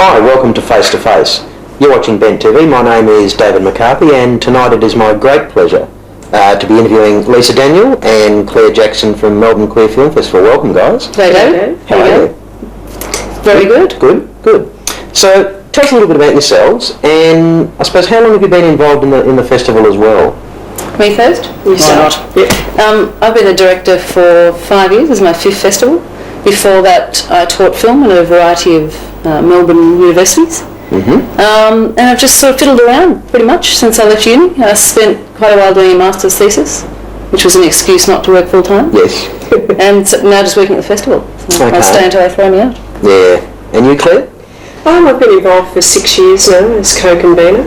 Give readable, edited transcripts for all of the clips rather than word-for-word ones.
Hi, welcome to Face to Face. You're watching Bent TV. My name is David McCarthy, and tonight it is my great pleasure to be interviewing Lisa Daniel and Claire Jackson from Melbourne Queer Film Festival. Welcome, guys. Hey, David. How are you? Very good. Good. So, tell us a little bit about yourselves, and I suppose how long have you been involved in the festival as well? Me first? You start. Yep. I've been a director for 5 years. This is my 5th festival. Before that, I taught film in a variety of Melbourne universities. And I've just sort of fiddled around pretty much since I left uni. I spent quite a while doing a master's thesis, which was an excuse not to work full time. Yes. And so now just working at the festival. So Okay. I'll stay until they throw me out. Yeah. And you, Claire? I've been involved for 6 years now as co-convener.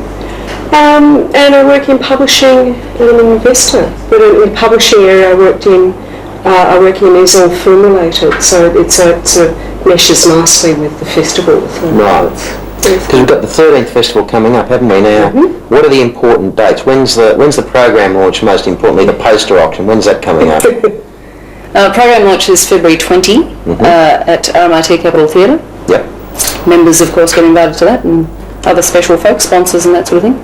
And I work in publishing and I'm an investor. But in the publishing area I work in is all film related, so it meshes nicely with the festival. So Right. Because we've got the 13th festival coming up, haven't we now? What are the important dates? When's the program launch, most importantly, the poster auction? When's that coming up? Program launch is February 20 at RMIT Capitol Theatre. Yep. Members, of course, get invited to that, and other special folks, sponsors and that sort of thing.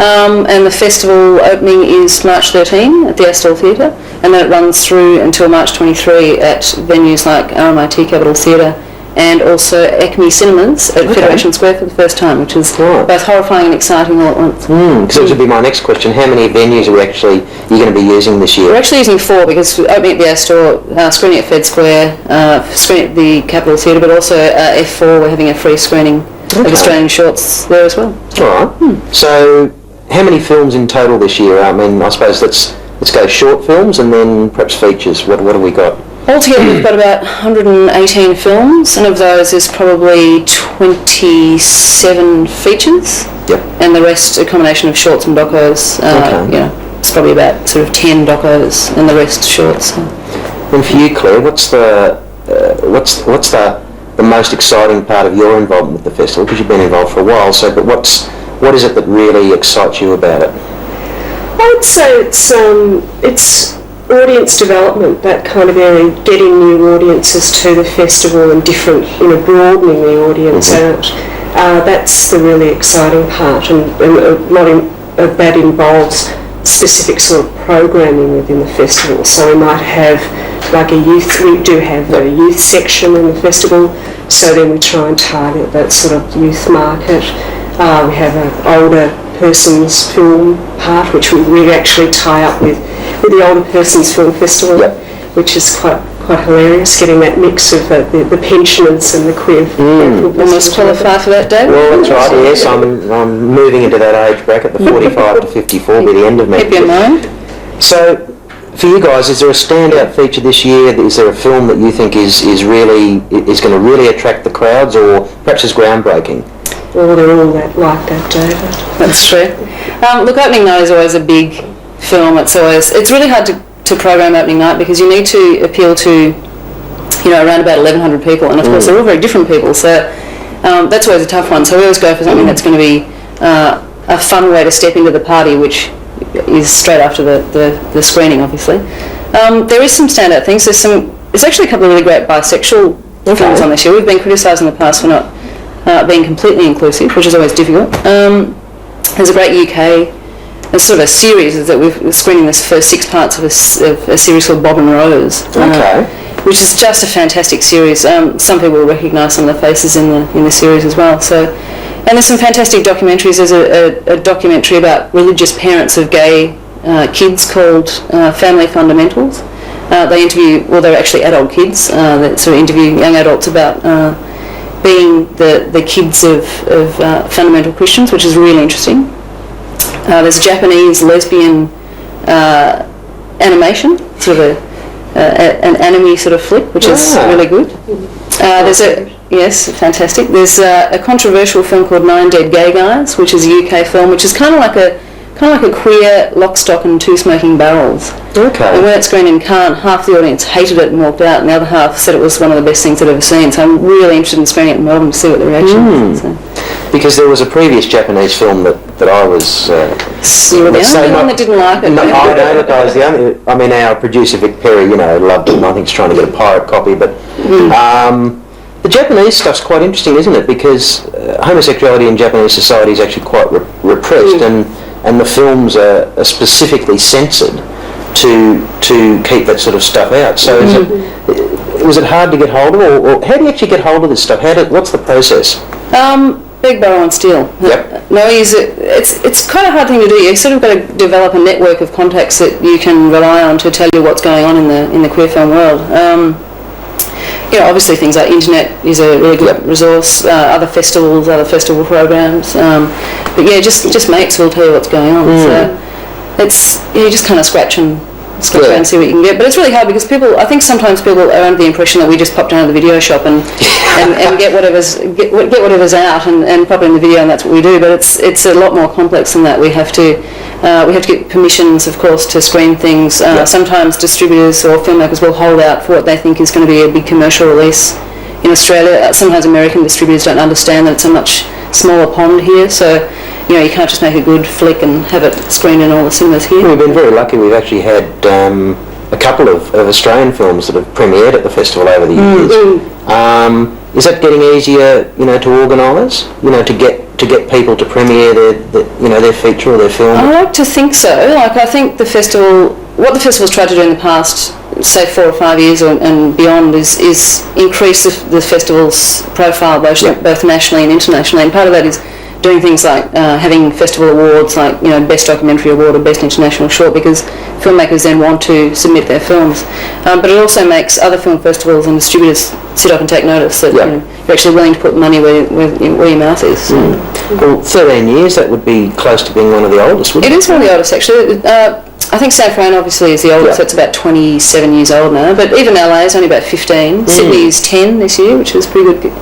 And the festival opening is March 13 at the Astor Theatre, and then it runs through until March 23 at venues like RMIT Capitol Theatre and also Acme Cinemas at Federation Square for the first time, which is both horrifying and exciting all at once. Because that would be my next question. How many venues are you're going to be using this year? We're actually using 4 because we're opening at the Astor, screening at Fed Square, screening at the Capitol Theatre, but also F4 we're having a free screening of Australian shorts there as well. All right. So how many films in total this year? I mean, I suppose let's go short films and then perhaps features. What have we got? Altogether we've got about 118 films, and of those there's probably 27 features. Yep. And the rest a combination of shorts and docos. It's probably about sort of 10 docos and the rest shorts. And for you, Claire, what's the most exciting part of your involvement with the festival? Because you've been involved for a while, but what is it that really excites you about it? I would say it's audience development, that kind of area, getting new audiences to the festival and different, broadening the audience out. That's the really exciting part, and a lot of that involves specific sort of programming within the festival. So we might have we do have a youth section in the festival, so then we try and target that sort of youth market. We have an older person's film part, which we actually tie up with the Older Person's Film Festival, which is quite hilarious, getting that mix of the pensioners and the queer film festival. Almost qualify for that, David? Well, that's right, yes. I'm moving into that age bracket, the 45 to 54 by the end of May. Keep your mind. So, for you guys, is there a standout feature this year? Is there a film that you think is going to really attract the crowds, or perhaps is groundbreaking? Well, they're all like that, David. That's true. Look, opening night is always a big film. It's really hard to program opening night because you need to appeal to, around about 1,100 people, and of course they're all very different people. So that's always a tough one. So we always go for something that's going to be a fun way to step into the party, which is straight after the screening, obviously. There is some standout things. There's actually a couple of really great bisexual films on this year. We've been criticised in the past for not being completely inclusive, which is always difficult. There's a great UK, it's sort of a series that we're screening this first 6 parts of a series called Bob and Rose. which is just a fantastic series. Some people will recognise some of the faces in the series as well. So, and there's some fantastic documentaries. There's a documentary about religious parents of gay kids called Family Fundamentals. They interview, well, they're actually adult kids that sort of interview young adults about being the kids of fundamental Christians, which is really interesting. There's a Japanese lesbian animation, sort of an anime sort of flick, which is really good. Yes, fantastic. There's a controversial film called 9 Dead Gay Guys, which is a UK film, which is kind of like a queer Lock, Stock and Two Smoking Barrels. Okay. And when it screened in Cannes, half the audience hated it and walked out, and the other half said it was one of the best things they'd ever seen. So I'm really interested in screening it in Melbourne to see what the reaction is. So. Because there was a previous Japanese film that I was... you were the only one that didn't like it. No, I know, look, I was the only... I mean, our producer Vic Perry, loved it, and I think he's trying to get a pirate copy, but... the Japanese stuff's quite interesting, isn't it? Because homosexuality in Japanese society is actually quite repressed, and the films are specifically censored to keep that sort of stuff out. So was it hard to get hold of, or how do you actually get hold of this stuff? What's the process? Beg, borrow and steal. Yep. No, it's quite a hard thing to do. You sort of got to develop a network of contacts that you can rely on to tell you what's going on in the queer film world. Obviously things like internet is a really good resource, other festival programs, but yeah, just mates will tell you what's going on. So you just kind of scratch around and see what you can get. But it's really hard because I think sometimes people are under the impression that we just pop down to the video shop and get whatever's out and pop it in the video, and that's what we do. But it's a lot more complex than that. We have to get permissions, of course, to screen things. Sometimes distributors or filmmakers will hold out for what they think is going to be a big commercial release in Australia. Sometimes American distributors don't understand that it's a much smaller pond here, so you can't just make a good flick and have it screened in all the cinemas here. We've been very lucky. We've actually had a couple of Australian films that have premiered at the festival over the years. Is that getting easier, to organise? To get people to premiere their feature or their film? I like to think so. I think what the festival's tried to do in the past, say 4 or 5 years and beyond, is increase the festival's profile both nationally and internationally. And part of that is doing things like having festival awards, like Best Documentary Award or Best International Short, because filmmakers then want to submit their films. But it also makes other film festivals and distributors sit up and take notice that you're actually willing to put money where your mouth is. Well, 13 years, that would be close to being one of the oldest, wouldn't it? It is one of the oldest, actually. I think San Fran obviously is the oldest, so it's about 27 years old now, but even LA is only about 15. Sydney is 10 this year, which is pretty good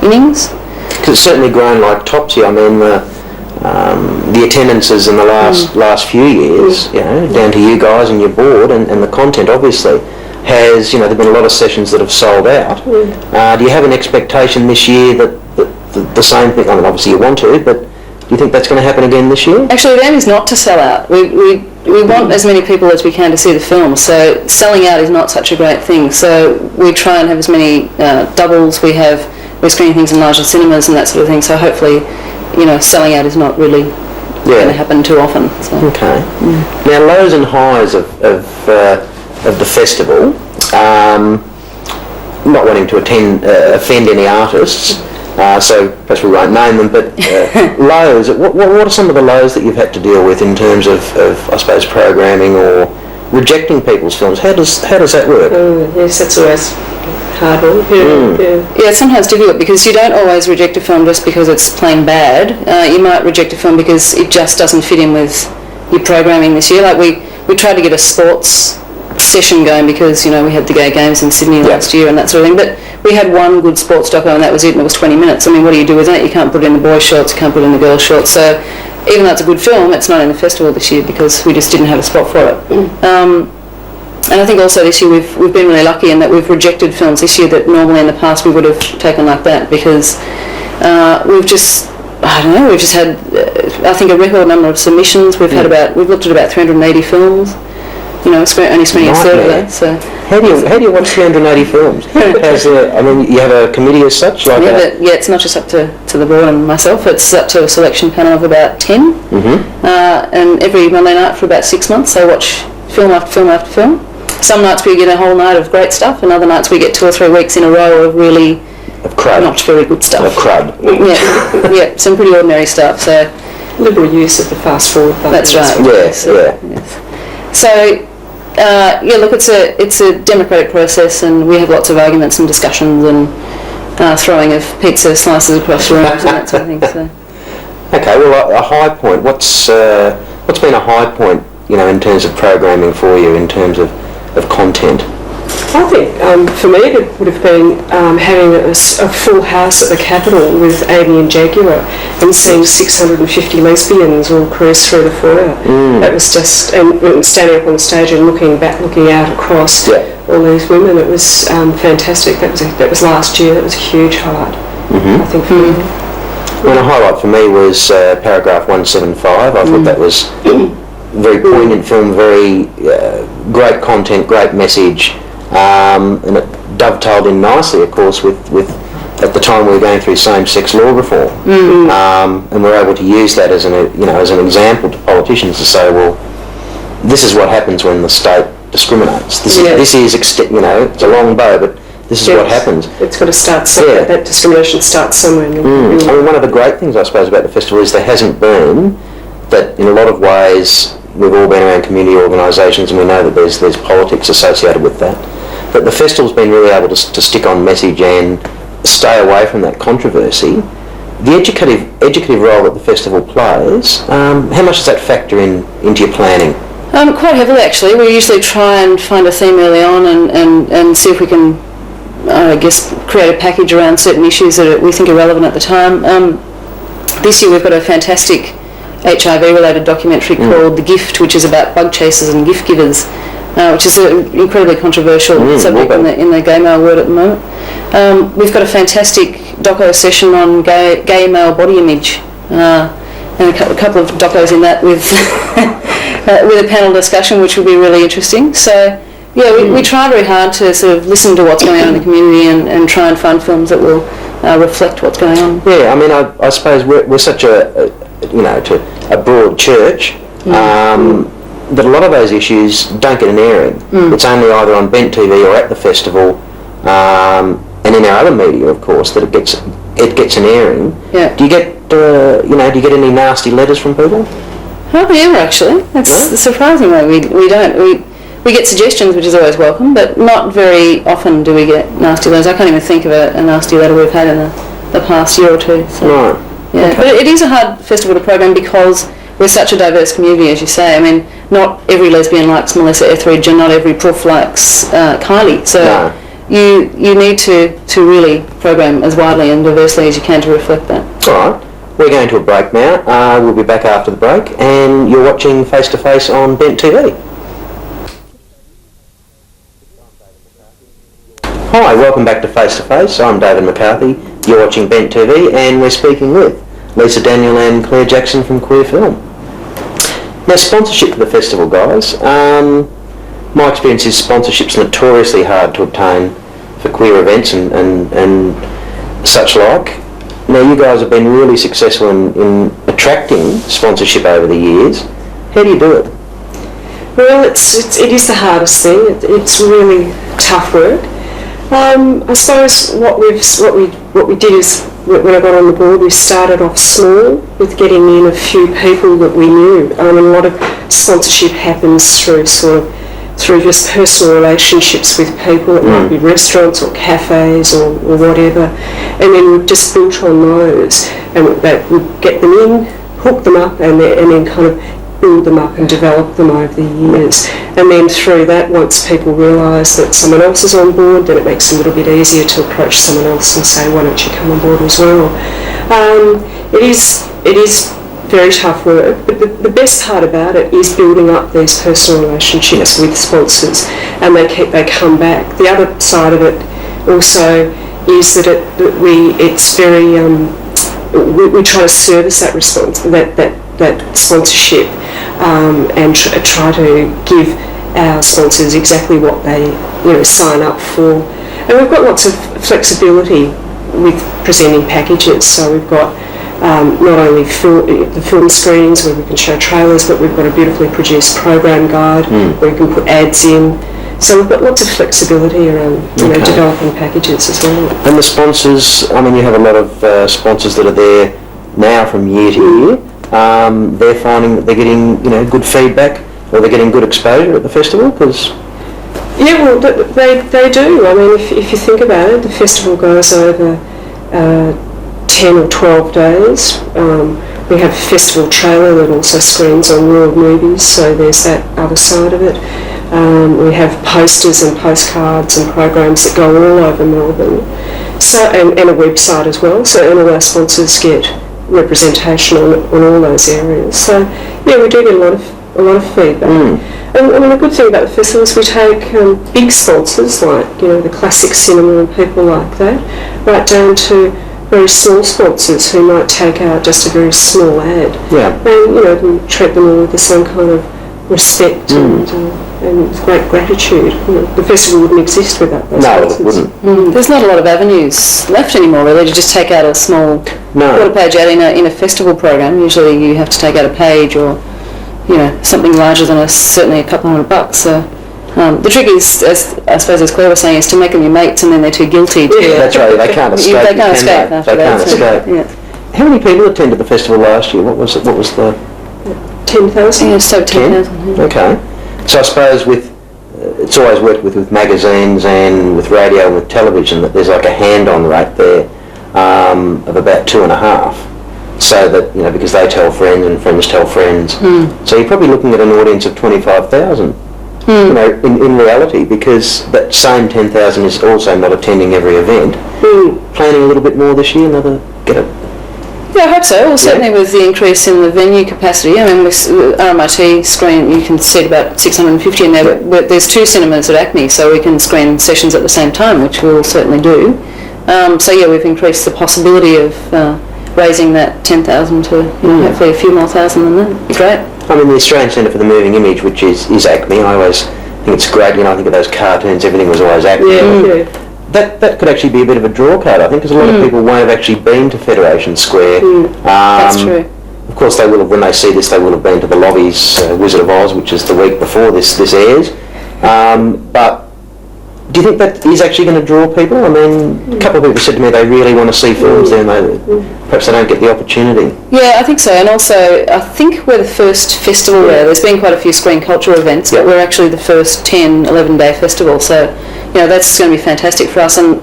innings. Because it's certainly grown like Topsy. I mean, the attendances in the last few years, down to you guys and your board, and the content obviously has, there've been a lot of sessions that have sold out. Do you have an expectation this year that the same thing? I mean, obviously you want to, but do you think that's going to happen again this year? Actually, the aim is not to sell out. We want as many people as we can to see the film, so selling out is not such a great thing. So we try and have as many doubles. We're screening things in larger cinemas and that sort of thing, so hopefully, selling out is not really going to happen too often. So. Okay. Now, lows and highs of the festival, not wanting to offend any artists, so perhaps we won't name them, but lows, what are some of the lows that you've had to deal with in terms of I suppose, programming or rejecting people's films? How does that work? Yes, that's always hard one. Yeah, it's sometimes difficult because you don't always reject a film just because it's plain bad. You might reject a film because it just doesn't fit in with your programming this year. Like we tried to get a sports session going because we had the Gay Games in Sydney last year and that sort of thing, but we had one good sports doco and that was it, and it was 20 minutes. I mean, what do you do with that? You can't put it in the boys' shorts, you can't put it in the girls' shorts, so even though it's a good film, it's not in the festival this year because we just didn't have a spot for it. And I think also this year we've been really lucky in that we've rejected films this year that normally in the past we would have taken like that, because we've just had I think a record number of submissions. We've looked at about 380 films. Only screening a third of that. So how do you watch 380 films? You have a committee as such? It's not just up to the board and myself. It's up to a selection panel of about 10. And every Monday night for about 6 months, I watch film after film after film. some nights we get a whole night of great stuff, and other nights we get 2 or 3 weeks in a row of really not very good stuff. Of crud. Yeah, some pretty ordinary stuff. So liberal use of the fast forward button. that's right. Yes. So look, it's a democratic process, and we have lots of arguments and discussions and throwing of pizza slices across rooms and that sort of thing. So. Okay, well, a high point. What's been a high point, in terms of programming for you, in terms of content? I think for me it would have been having a full house at the Capitol with Amy and Jaguar and seeing 650 lesbians all cruise through the foyer. That was just, and standing up on the stage and looking out across all these women. It was fantastic. That was last year. That was a huge highlight, I think, for me. Well, a highlight for me was paragraph 175. I thought that was very poignant film, very great content, great message. And it dovetailed in nicely, of course, with at the time we were going through same-sex law reform, and we're able to use that as an example to politicians to say, well, this is what happens when the state discriminates. This is it's a long bow, but this is what happens. It's got to start somewhere. That discrimination starts somewhere. I mean, one of the great things, I suppose, about the festival is there hasn't been that, in a lot of ways, we've all been around community organisations and we know that there's politics associated with that. But the festival's been really able to stick on message and stay away from that controversy. The educative role that the festival plays, how much does that factor into your planning? Quite heavily, actually. We usually try and find a theme early on and see if we can, create a package around certain issues that we think are relevant at the time. This year we've got a fantastic HIV-related documentary called The Gift, which is about bug chasers and gift givers, which is an incredibly controversial subject in the gay male world at the moment. We've got a fantastic doco session on gay male body image, and a couple of docos in that with with a panel discussion, which will be really interesting. So, we try very hard to sort of listen to what's going on in the community and try and find films that will reflect what's going on. Yeah, I mean, I suppose we're such a broad church, that a lot of those issues don't get an airing. It's only either on Bent TV or at the festival, and in our other media, of course, that it gets an airing. Yeah. Do you get any nasty letters from people? Hardly ever, actually. That's surprisingly we don't. We get suggestions, which is always welcome, but not very often do we get nasty letters. I can't even think of a nasty letter we've had in the past year or two. So. Right. Yeah, okay. But it is a hard festival to program because we're such a diverse community, as you say. I mean, not every lesbian likes Melissa Etheridge and not every proof likes Kylie. So you need to really program as widely and diversely as you can to reflect that. All right. We're going to a break now. We'll be back after the break, and you're watching Face to Face on Bent TV. Hi, welcome back to Face to Face. I'm David McCarthy. You're watching Bent TV, and we're speaking with Lisa Daniel and Claire Jackson from Queer Film. Now, sponsorship for the festival, guys. My experience is sponsorship's notoriously hard to obtain for queer events and such like. Now, you guys have been really successful in attracting sponsorship over the years. How do you do it? Well, it is the hardest thing. It's really tough work. I suppose what we did is, when I got on the board, we started off small with getting in a few people that we knew. A lot of sponsorship happens through just personal relationships with people. It might be restaurants or cafes or whatever, and then we've just built on those, and that would get them in, hook them up, and then kind of build them up and develop them over the years. And then through that, once people realise that someone else is on board, then it makes it a little bit easier to approach someone else and say, why don't you come on board as well? It is very tough work, but the best part about it is building up these personal relationships with sponsors, and they come back. The other side of it also is that we try to service that response, that sponsorship, and try to give our sponsors exactly what they sign up for. And we've got lots of flexibility with presenting packages. So we've got not only the film screenings where we can show trailers, but we've got a beautifully produced program guide where you can put ads in. So we've got lots of flexibility around developing packages as well. And the sponsors, I mean, you have a lot of sponsors that are there now from year to year. They're finding that they're getting good feedback, or they're getting good exposure at the festival, because... Yeah, well, they do. I mean, if you think about it, the festival goes over 10 or 12 days. We have a festival trailer that also screens on world movies, so there's that other side of it. We have posters and postcards and programs that go all over Melbourne, so and a website as well. So all our sponsors get representation on all those areas. So yeah, we do get a lot of feedback. And I mean, the good thing about the festival is we take big sponsors like the classic cinema and people like that, right down to very small sponsors who might take out just a very small ad. Yeah. And we treat them all with the same kind of respect and with great gratitude. The festival wouldn't exist without those sponsors. No, it wouldn't. There's not a lot of avenues left anymore, really, to just take out a small quarter-page ad in a festival program. Usually you have to take out a page or something larger than certainly a couple $100. So the trick is, I suppose as Claire was saying, is to make them your mates and then they're too guilty to... Yeah, that's right, they can't escape. They can't escape after that. They can't escape. Yeah. How many people attended the festival last year? What was the... 10,000? Yeah, so 10,000. Okay. So I suppose it's always worked with magazines and with radio and with television that there's like a hand-on rate there of about 2.5. So that, because they tell friends and friends tell friends. So you're probably looking at an audience of 25,000, in reality, because that same 10,000 is also not attending every event. Planning a little bit more this year, get it? Yeah, I hope so. Well, certainly with the increase in the venue capacity. I mean, with RMIT screen, you can seat about 650 in there, but there's 2 cinemas at Acme, so we can screen sessions at the same time, which we'll certainly do. So yeah, we've increased the possibility of raising that 10,000 to hopefully a few more thousand than that. It'd be great. I mean, the Australian Centre for the Moving Image, which is Acme, I always think it's great. I think of those cartoons, everything was always Acme. That could actually be a bit of a draw card, I think, because a lot of people won't have actually been to Federation Square. That's true. Of course, they will have, when they see this, they will have been to the Lobbies Wizard of Oz, which is the week before this airs. But do you think that is actually going to draw people? I mean, a couple of people said to me they really want to see films there, and perhaps they don't get the opportunity. Yeah, I think so. And also, I think we're the first festival there. There's been quite a few screen culture events, but we're actually the first 10, 11-day festival. So, that's going to be fantastic for us. And,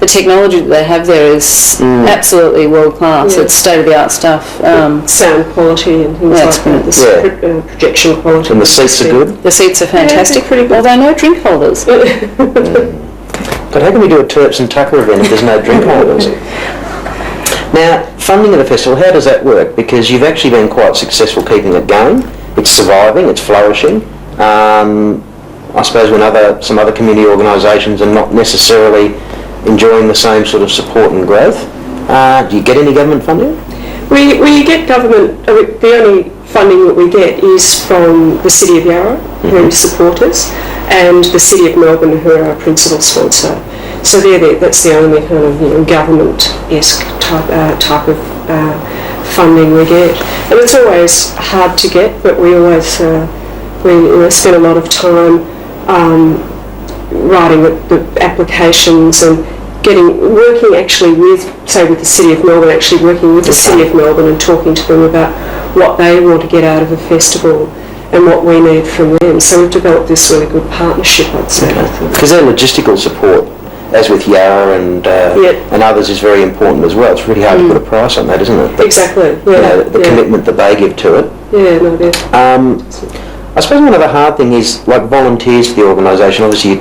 the technology that they have there is absolutely world-class. It's state-of-the-art stuff. Sound quality and things like that. The projection quality. And the seats are good? The seats are fantastic. Yeah, pretty good. Although no drink holders. God, how can we do a Terps and Tucker event if there's no drink holders? Now, funding of the festival, how does that work? Because you've actually been quite successful keeping it going. It's surviving, it's flourishing. I suppose when some other community organisations are not necessarily enjoying the same sort of support and growth, do you get any government funding? We get government, the only funding that we get is from the City of Yarra, who support us, and the City of Melbourne, who are our principal sponsor. So that's the only kind of government-esque type of funding we get. And it's always hard to get, but we always spend a lot of time writing the applications and working actually with the City of Melbourne, the City of Melbourne and talking to them about what they want to get out of the festival and what we need from them. So we've developed this really good partnership, I'd say. Because their logistical support, as with Yarra and others, is very important as well. It's really hard to put a price on that, isn't it? Exactly. The commitment that they give to it. Yeah, no, they're... I suppose one other hard thing is like volunteers for the organisation. Obviously,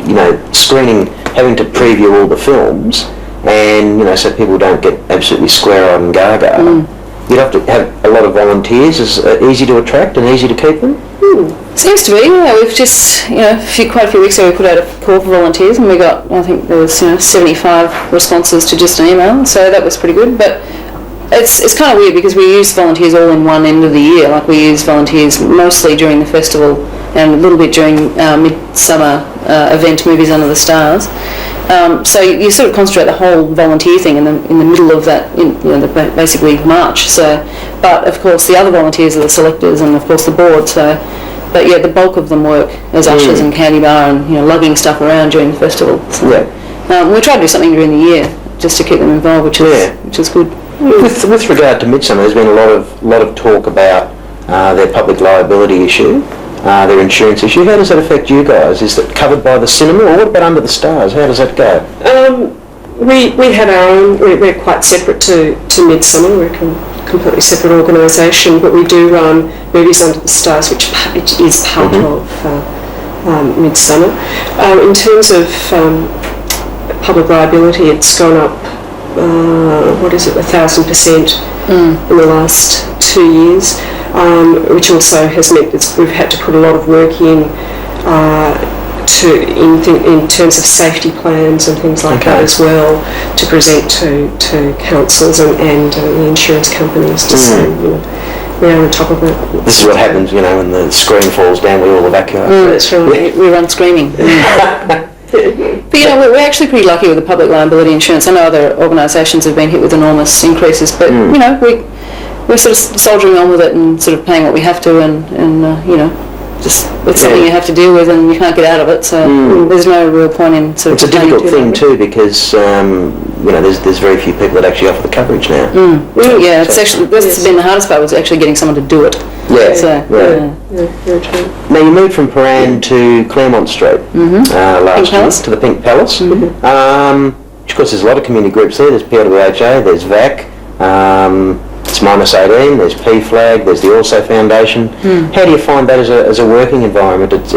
screening, having to preview all the films, and so people don't get absolutely square-eyed and gaga. You'd have to have a lot of volunteers. Is it easy to attract and easy to keep them? Seems to be. We've just, quite a few weeks ago we put out a call for volunteers, and we got, I think there was 75 responses to just an email. So that was pretty good. But it's kind of weird because we use volunteers all in one end of the year. Like we use volunteers mostly during the festival and a little bit during midsummer event Movies Under the Stars. So you sort of concentrate the whole volunteer thing in the middle of that, basically March. So, but of course the other volunteers are the selectors and of course the board. So but yeah, the bulk of them work as ushers and candy bar and lugging stuff around during the festival. So, we try to do something during the year just to keep them involved, which is good. With regard to Midsummer, there's been a lot of talk about their public liability issue, their insurance issue. How does that affect you guys? Is that covered by the cinema, or what about Under the Stars? How does that go? We have our own. We're quite separate to Midsummer. We're a completely separate organisation, but we do run Movies Under the Stars, which is part of Midsummer. In terms of public liability, it's gone up. 1,000% in the last 2 years, which also has meant that we've had to put a lot of work in terms of safety plans and things like that as well, to present to councils and the insurance companies to say, we are on top of it. This is what happens, when the screen falls down, we all evacuate. That's right. We run screaming. But we're actually pretty lucky with the public liability insurance. I know other organisations have been hit with enormous increases, but we're sort of soldiering on with it and sort of paying what we have to, and just it's something you have to deal with and you can't get out of it. So there's no real point in sort of. It's a difficult thing too, because there's very few people that actually offer the coverage now. Yeah, it's actually that's been the hardest part, was actually getting someone to do it. Yeah. So, Very true. Now you moved from Paran to Claremont Street last year, to the Pink Palace. Of course, there's a lot of community groups there. There's PLWHA, there's VAC, it's -18, there's PFLAG, there's the Also Foundation. How do you find that as a working environment? It's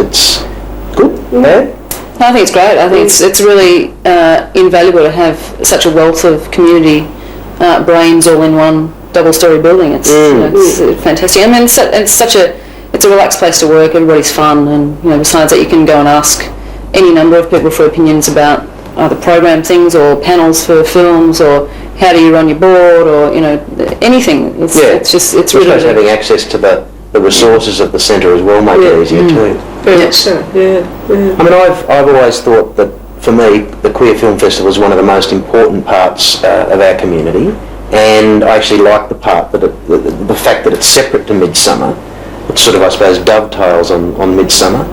good, bad? I think it's great. I think it's really invaluable to have such a wealth of community brains all in one double-storey building. It's fantastic. I mean, it's a relaxed place to work. Everybody's fun, and besides that, you can go and ask any number of people for opinions about either program things or panels for films, or how do you run your board, or anything. It's really having access to the resources of the centre as well make it easier too. Very much so. Yeah. I mean, I've always thought that for me the Queer Film Festival is one of the most important parts of our community, and I actually like the part that the fact that it's separate to Midsummer. It sort of, I suppose, dovetails on Midsummer.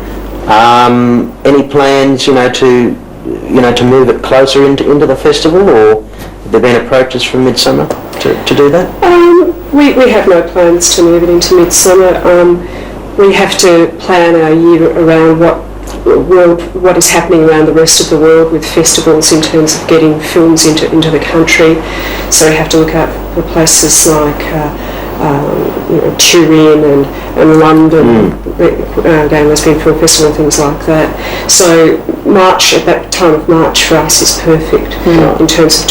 Any plans, to move it closer into the festival, or have there been approaches from Midsummer to do that? We have no plans to move it into Midsummer. We have to plan our year around what is happening around the rest of the world with festivals in terms of getting films into the country. So we have to look out for places like Turin and London, Gay and Lesbian Film Festival and things like that. So March, at that time of March for us, is perfect in terms of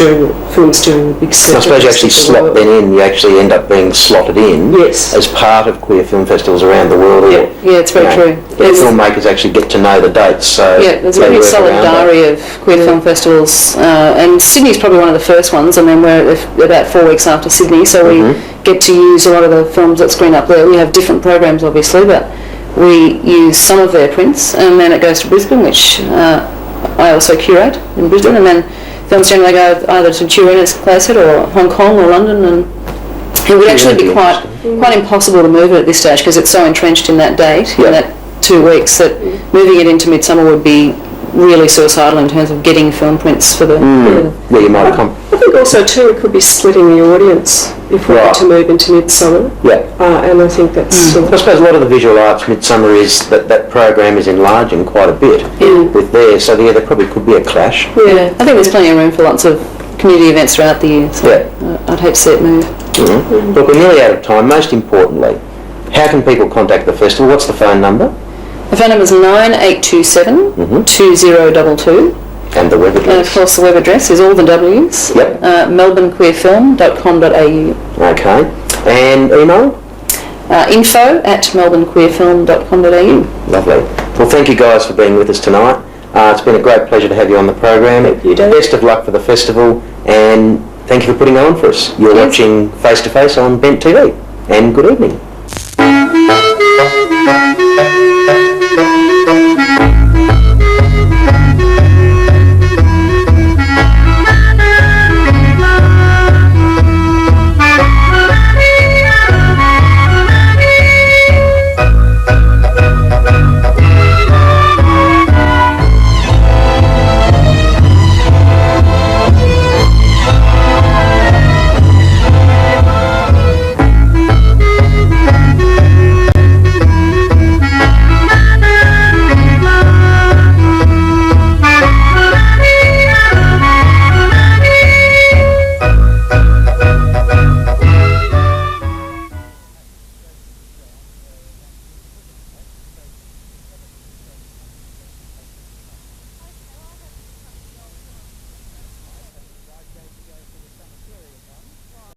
films doing the big set. I suppose you actually slot them in, you actually end up being slotted in as part of queer film festivals around the world. Yeah, it's very true. Filmmakers actually get to know the dates. So there's a really solid diary of queer film festivals, and Sydney's probably one of the first ones, and then we're about 4 weeks after Sydney, so we get to use a lot of the films that screen up there. We have different programs obviously, but we use some of their prints, and then it goes to Brisbane, which I also curate in Brisbane, and then films generally go either to Turin as closer, or Hong Kong or London, and it would actually be quite impossible to move it at this stage because it's so entrenched in that date, in that 2 weeks, that moving it into Midsummer would be really suicidal in terms of getting film prints for the... you might I think also too it could be splitting the audience if we were to move into Midsummer. And I think that's... I suppose a lot of the visual arts Midsummer is that program is enlarging quite a bit with theirs, so there probably could be a clash. I think there's plenty of room for lots of community events throughout the year, so I'd hate to see it move. Look, we're nearly out of time. Most importantly, how can people contact the festival? What's the phone number? The phone number is 9827 2022. And the web address? And of course the web address is all the W's. melbournequeerfilm.com.au. Okay. And email? info@melbournequeerfilm.com.au. Lovely. Well, thank you guys for being with us tonight. It's been a great pleasure to have you on the program. Thank you, Dave. Best of luck for the festival, and thank you for putting it on for us. You're watching Face to Face on Bent TV, and good evening.